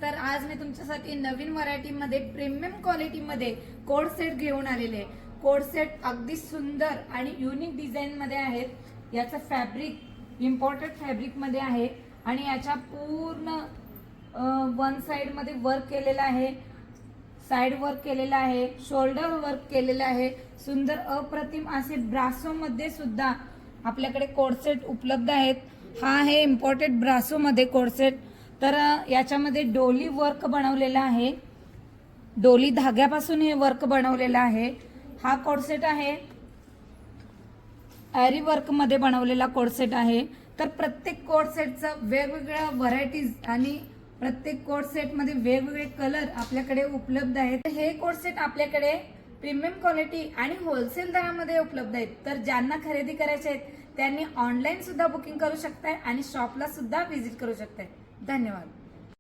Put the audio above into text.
तर आज मी तुमच्यासाठी नवीन व्हरायटीमध्ये प्रीमियम क्वालिटीमध्ये कोड सेट घेऊन आलेले आहे। कोड सेट अगदी सुंदर आणि युनिक डिझाइन मध्ये आहेत। याचं फॅब्रिक इम्पोर्टेड फॅब्रिक मध्ये आहे आणि याच्या पूर्ण वन साइड मध्ये वर्क केलेला आहे, साइड वर्क केलेला आहे, शोल्डर वर्क केलेला आहे। सुंदर अप्रतिम असे ब्रासो मध्ये सुद्धा आपल्याकडे कोड सेट उपलब्ध आहेत। हा आहे इम्पोर्टेड ब्रासो मध्ये कोड सेट। तर याच्यामध्ये डोली वर्क बनवलेला आहे, डोली धाग्यापासून हे वर्क बनवलेला आहे। हा कोड सेट आहे ॲरी वर्क मध्ये बनवलेला कोड सेट आहे। तर प्रत्येक कोड सेटचा वेगवेगळ्या व्हरायटीज आणि प्रत्येक कोड सेट मध्ये वेगवेगळे कलर आपल्याकडे उपलब्ध आहेत। हे कोड सेट आपल्याकडे प्रीमियम क्वालिटी आणि होलसेल दरामध्ये उपलब्ध आहेत। तर ज्यांना खरेदी करायचे आहेत त्यांनी ऑनलाईन सुद्धा बुकिंग करू शकताय आणि शॉपला सुद्धा व्हिजिट करू शकताय। धन्यवाद।